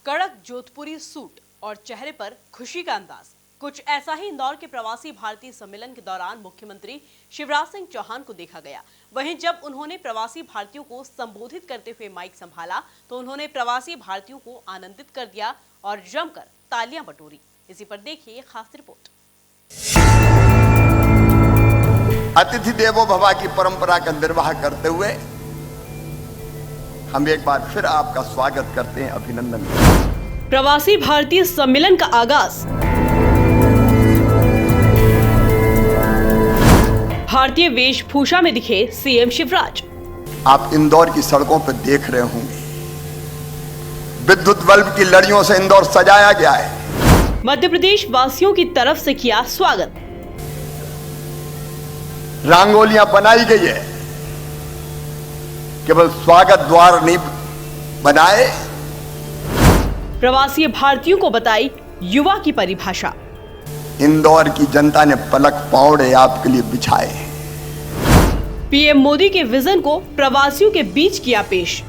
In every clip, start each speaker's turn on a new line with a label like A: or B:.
A: कड़क जोधपुरी सूट और चेहरे पर खुशी का अंदाज। कुछ ऐसा ही इंदौर के प्रवासी भारतीय सम्मेलन के दौरान मुख्यमंत्री शिवराज सिंह चौहान को देखा गया। वहीं जब उन्होंने प्रवासी भारतीयों को संबोधित करते हुए माइक संभाला तो उन्होंने प्रवासी भारतीयों को आनंदित कर दिया और जमकर तालियां बटोरी। इसी पर देखिए खास रिपोर्ट।
B: अतिथि देवो भव की परंपरा का निर्वाह करते हुए हम एक बार फिर आपका स्वागत करते हैं, अभिनंदन।
A: प्रवासी भारतीय सम्मेलन का आगाज भारतीय वेशभूषा में दिखे सीएम शिवराज।
B: आप इंदौर की सड़कों पर देख रहे होंगे, विद्युत बल्ब की लड़ियों से इंदौर सजाया गया है।
A: मध्य प्रदेश वासियों की तरफ से किया स्वागत।
B: रंगोलियां बनाई गई है, केवल स्वागत द्वार नहीं बनाए।
A: प्रवासी भारतीयों को बताई युवा की परिभाषा।
B: इंदौर की जनता ने पलक पौड़े आपके लिए बिछाए।
A: पीएम मोदी के विजन को प्रवासियों के बीच किया पेश।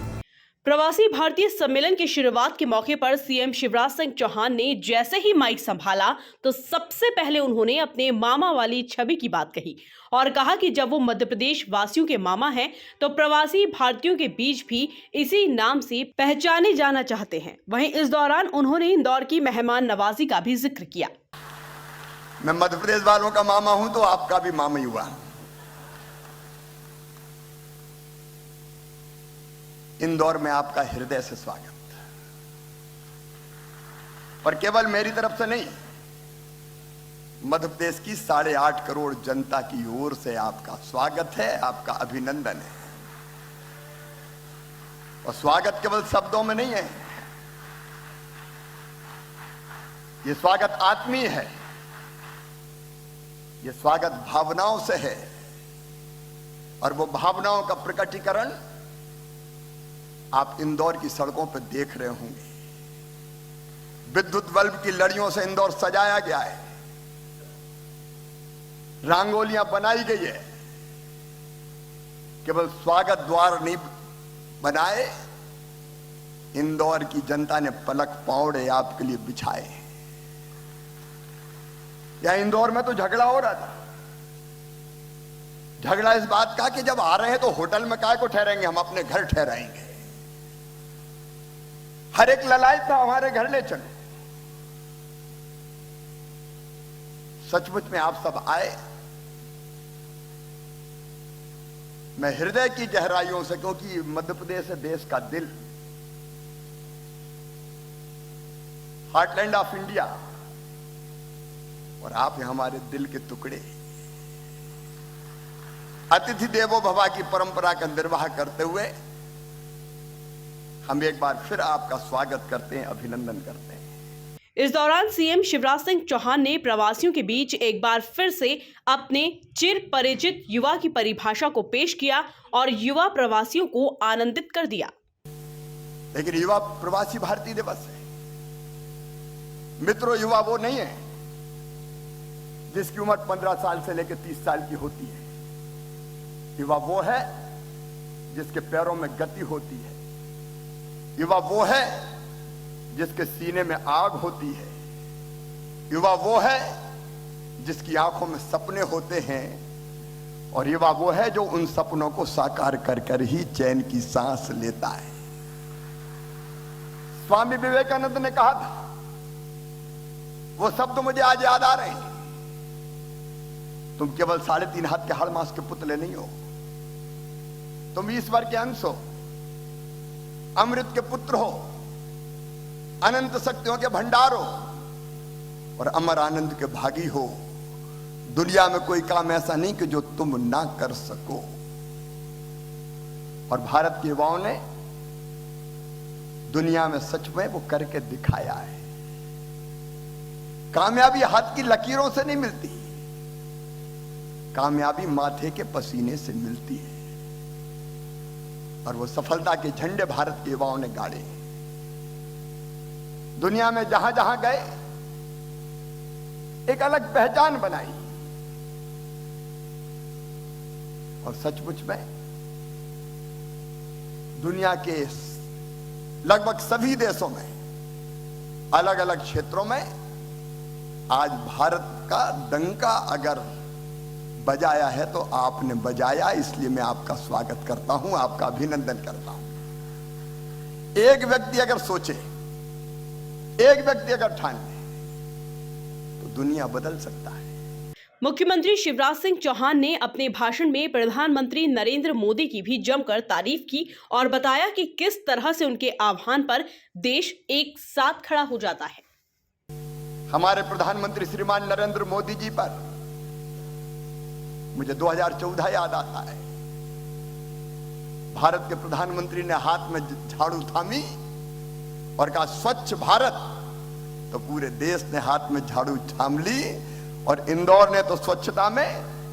A: प्रवासी भारतीय सम्मेलन की शुरुआत के मौके पर सीएम शिवराज सिंह चौहान ने जैसे ही माइक संभाला तो सबसे पहले उन्होंने अपने मामा वाली छवि की बात कही और कहा कि जब वो मध्य प्रदेश वासियों के मामा हैं तो प्रवासी भारतीयों के बीच भी इसी नाम से पहचाने जाना चाहते हैं। वहीं इस दौरान उन्होंने इंदौर की मेहमान नवाजी का भी जिक्र किया।
B: मैं मध्य प्रदेश वालों का मामा हूं तो आपका भी मामा ही हुआ। इंदौर में आपका हृदय से स्वागत, पर केवल मेरी तरफ से नहीं, मध्य प्रदेश की 8.5 करोड़ जनता की ओर से आपका स्वागत है, आपका अभिनंदन है। और स्वागत केवल शब्दों में नहीं है, यह स्वागत आत्मीय है, यह स्वागत भावनाओं से है। और वो भावनाओं का प्रकटीकरण आप इंदौर की सड़कों पर देख रहे होंगे। विद्युत बल्ब की लड़ियों से इंदौर सजाया गया है, रंगोलियां बनाई गई है, केवल स्वागत द्वार नहीं बनाए। इंदौर की जनता ने पलक पौड़े आपके लिए बिछाए। या इंदौर में तो झगड़ा हो रहा था। झगड़ा इस बात का कि जब आ रहे हैं तो होटल में काय को ठहरेंगे, हम अपने घर ठहराएंगे। हर एक ललायत था हमारे घर ले चलो। सचमुच में आप सब आए। मैं हृदय की गहराइयों से, क्योंकि मध्य प्रदेश है देश का दिल, हार्टलैंड ऑफ इंडिया, और आप हैं हमारे दिल के टुकड़े। अतिथि देवो भव की परंपरा का निर्वाह करते हुए हम एक बार फिर आपका स्वागत करते हैं, अभिनंदन करते हैं।
A: इस दौरान सीएम शिवराज सिंह चौहान ने प्रवासियों के बीच एक बार फिर से अपने चिर परिचित युवा की परिभाषा को पेश किया और युवा प्रवासियों को आनंदित कर दिया।
B: लेकिन युवा प्रवासी भारतीय दिवस है मित्रों। युवा वो नहीं है जिसकी उम्र 15 साल से लेकर 30 साल की होती है। युवा वो है जिसके पैरों में गति होती है। युवा वो है जिसके सीने में आग होती है। युवा वो है जिसकी आंखों में सपने होते हैं। और युवा वो है जो उन सपनों को साकार कर कर ही चैन की सांस लेता है। स्वामी विवेकानंद ने कहा था, वो शब्द मुझे आज याद आ रहे हैं, तुम केवल 3.5 हाथ के हड़ मास के पुतले नहीं हो, तुम ईश्वर के अंश हो, अमृत के पुत्र हो, अनंत शक्तियों के भंडार हो और अमर आनंद के भागी हो। दुनिया में कोई काम ऐसा नहीं कि जो तुम ना कर सको। और भारत के युवाओं ने दुनिया में सच में वो करके दिखाया है। कामयाबी हाथ की लकीरों से नहीं मिलती, कामयाबी माथे के पसीने से मिलती है। और वो सफलता के झंडे भारत के युवाओं ने गाड़े। दुनिया में जहां जहां गए एक अलग पहचान बनाई। और सचमुच में दुनिया के लगभग सभी देशों में अलग अलग क्षेत्रों में आज भारत का डंका अगर बजाया है तो आपने बजाया, इसलिए मैं आपका स्वागत करता हूं, आपका अभिनंदन करता हूं। एक व्यक्ति अगर सोचे, एक व्यक्ति अगर ठान ले तो दुनिया बदल सकता है।
A: मुख्यमंत्री शिवराज सिंह चौहान ने अपने भाषण में प्रधानमंत्री नरेंद्र मोदी की भी जमकर तारीफ की और बताया कि किस तरह से उनके आह्वान पर देश एक साथ खड़ा हो जाता है।
B: हमारे प्रधानमंत्री श्रीमान नरेंद्र मोदी जी पर मुझे 2014 याद आता है। भारत के प्रधानमंत्री ने हाथ में झाड़ू थामी और कहा स्वच्छ भारत, तो पूरे देश ने हाथ में झाड़ू थाम ली और इंदौर ने तो स्वच्छता में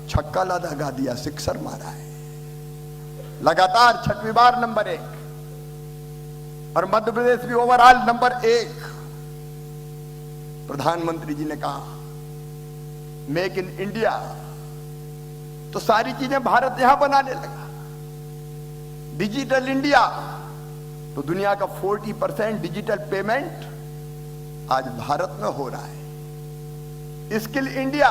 B: छक्का लगा दिया, सिक्सर मारा है। लगातार 6वीं बार नंबर 1 और मध्य प्रदेश भी ओवरऑल नंबर 1। प्रधानमंत्री जी ने कहा मेक इन इंडिया, तो सारी चीजें भारत यहां बनाने लगा। डिजिटल इंडिया, तो दुनिया का 40% डिजिटल पेमेंट आज भारत में हो रहा है। स्किल इंडिया,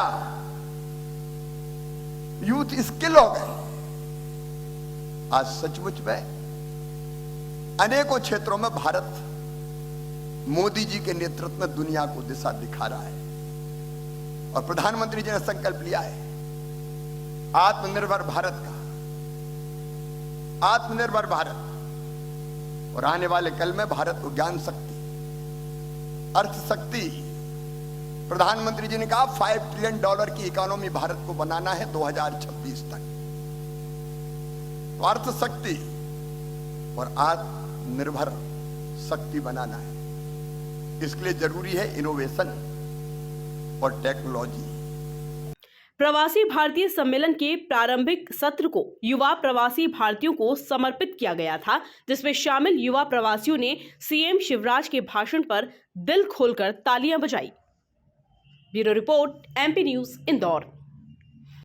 B: यूथ स्किल हो गए। आज सचमुच में अनेकों क्षेत्रों में भारत मोदी जी के नेतृत्व में दुनिया को दिशा दिखा रहा है। और प्रधानमंत्री जी ने संकल्प लिया है आत्मनिर्भर भारत का, आत्मनिर्भर भारत। और आने वाले कल में भारत को ज्ञान शक्ति, अर्थ शक्ति, प्रधानमंत्री जी ने कहा $5 ट्रिलियन की इकोनॉमी भारत को बनाना है 2026 तक। तो अर्थ शक्ति और आत्मनिर्भर शक्ति बनाना है। इसके लिए जरूरी है इनोवेशन और टेक्नोलॉजी।
A: प्रवासी भारतीय सम्मेलन के प्रारंभिक सत्र को युवा प्रवासी भारतीयों को समर्पित किया गया था, जिसमें शामिल युवा प्रवासियों ने सीएम शिवराज के भाषण पर दिल खोलकर तालियां बजाई। Bureau report, MP news, Indore.